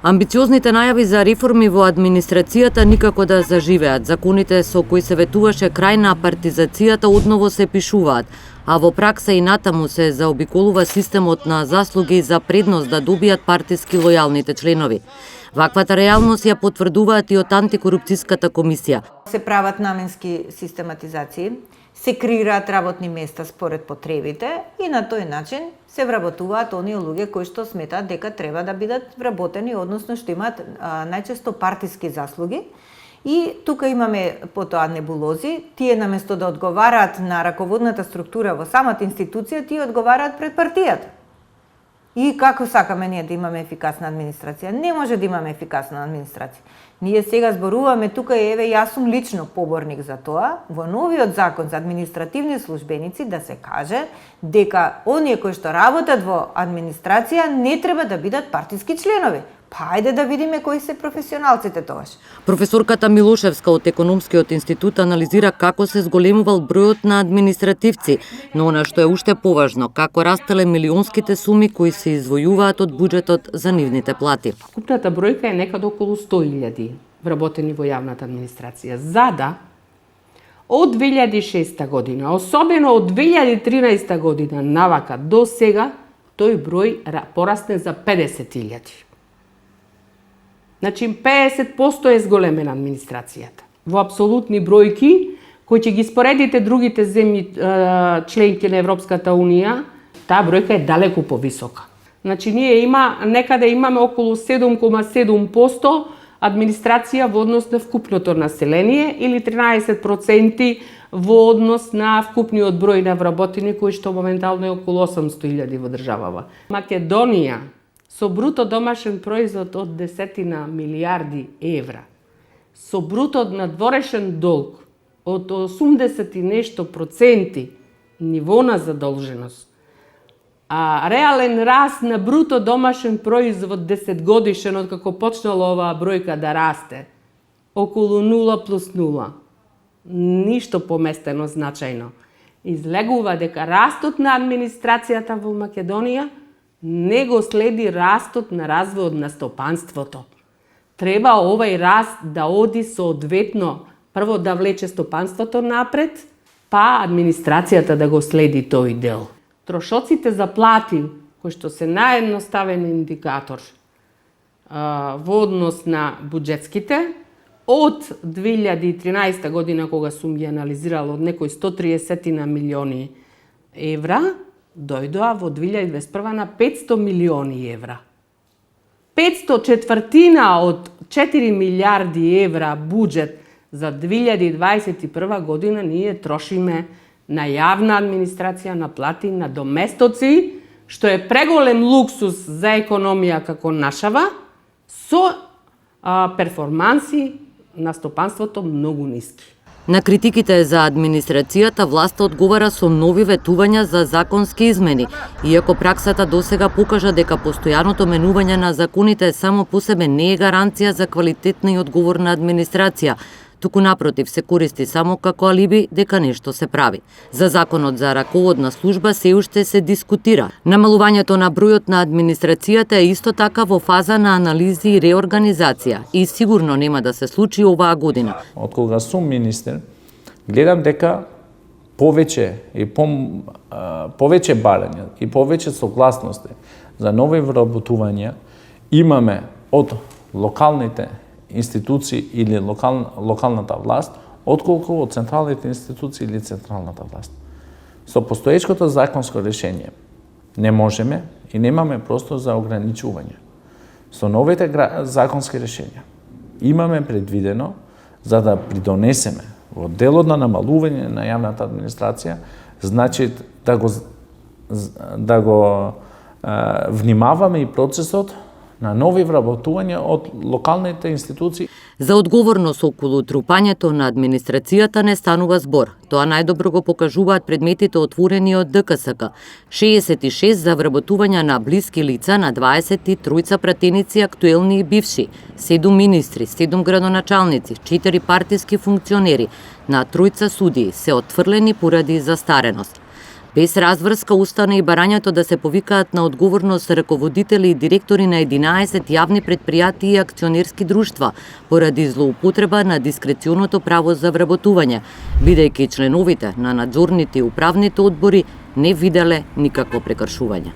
Амбициозните најави за реформи во администрацијата никако да заживеат. Законите со кои се ветуваше крај на партизацијата одново се пишуваат, а во пракса и натаму се заобиколува системот на заслуги за предност да добијат партиски лојалните членови. Ваквата реалност ја потврдуваат и од антикорупцијската комисија. Се прават наменски систематизации, се креираат работни места според потребите и на тој начин се вработуваат оние луѓе кои што сметаат дека треба да бидат вработени, односно што имаат најчесто партиски заслуги. И тука имаме потоа небулози, тие наместо да одговараат на раководната структура во самата институција, тие одговараат пред партијата. И како сакаме ние да имаме ефикасна администрација? Не може да имаме ефикасна администрација. Ние сега зборуваме тука и еве јас сум лично поборник за тоа, во новиот закон за административни службеници да се каже дека оние кои што работат во администрација не треба да бидат партиски членови. Па ајде да видиме кои се професионалците тогаш. Професорката Милошевска од Економскиот институт анализира како се зголемувал бројот на административци, но она што е уште поважно, како растеле милионските суми кои се извојуваат од буџетот за нивните плати. Купната бројка е некаде околу 100.000 вработени во јавната администрација. Зада од 2006 година, особено од 2013 година навака до сега, тој број порасне за 50.000. Значи 50% е зголемена администрацијата. Во апсолутни бројки, кои ќе ги споредите другите земји членки на Европската Унија, таа бројка е далеку повисока. Значи ние некаде имаме околу 7,7% администрација во однос на вкупното население или 13% во однос на вкупниот број на вработени кои што моментално е околу 800.000 во државава. Македонија со бруто домашен производ од 10 милиарди евра, со бруто надворешен долг од 80 и нешто проценти ниво на задолженост, а реален раст на бруто домашен производ 10 годишен од како почнала оваа бројка да расте, околу 0+0, ништо поместено значајно. Излегува дека растот на администрацијата во Македонија не го следи растот на развојот на стопанството. Треба овај раст да оди соодветно, прво да влече стопанството напред, па администрацијата да го следи тој дел. Трошоците за плати, кои што се наједноставен индикатор во однос на буџетските, од 2013 година кога сум ги анализирала од некои 130 милиони евра, дојдоа во 2021 на 500 милиони евра. 500 од 4 милиарди евра буџет за 2021 година ние трошиме на јавна администрација, на плати, на доместоци, што е преголем луксус за економија како нашава, со перформанси на стопанството многу ниски. На критиките за администрацијата власта одговара со нови ветувања за законски измени, иако праксата досега покажа дека постојаното менување на законите само по себе не е гаранција за квалитетна и одговорна администрација, туку напротив се користи само како алиби дека нешто се прави. За законот за раководна служба се уште се дискутира. Намалувањето на бројот на администрацијата е исто така во фаза на анализи и реорганизација и сигурно нема да се случи оваа година. Откога сум министер, гледам дека повеќе барања и повеќе согласности за нови вработувања имаме од локалните институции или локалната власт, отколку од централните институции или централната власт. Со постоечкото законско решение не можеме и немаме простор за ограничување. Со новите законски решенија имаме предвидено за да придонесеме во делот на намалување на јавната администрација, значи да го внимаваме и процесот на нови вработувања од локалните институции. За одговорност околу трупањето на администрацијата не станува збор. Тоа најдобро го покажуваат предметите отворени од ДКСК. 66 за вработувања на блиски лица на 23 пратеници актуелни и бивши, 7 министри, 7 градоначалници, 4 партиски функционери, на 3 судии се отфрлени поради застареност. Без разврска остана и барањето да се повикаат на одговорност раководители и директори на 11 јавни претпријатија и акционерски друштва поради злоупотреба на дискреционото право за вработување, бидејќи членовите на надзорните и управните одбори не виделе никакво прекршување.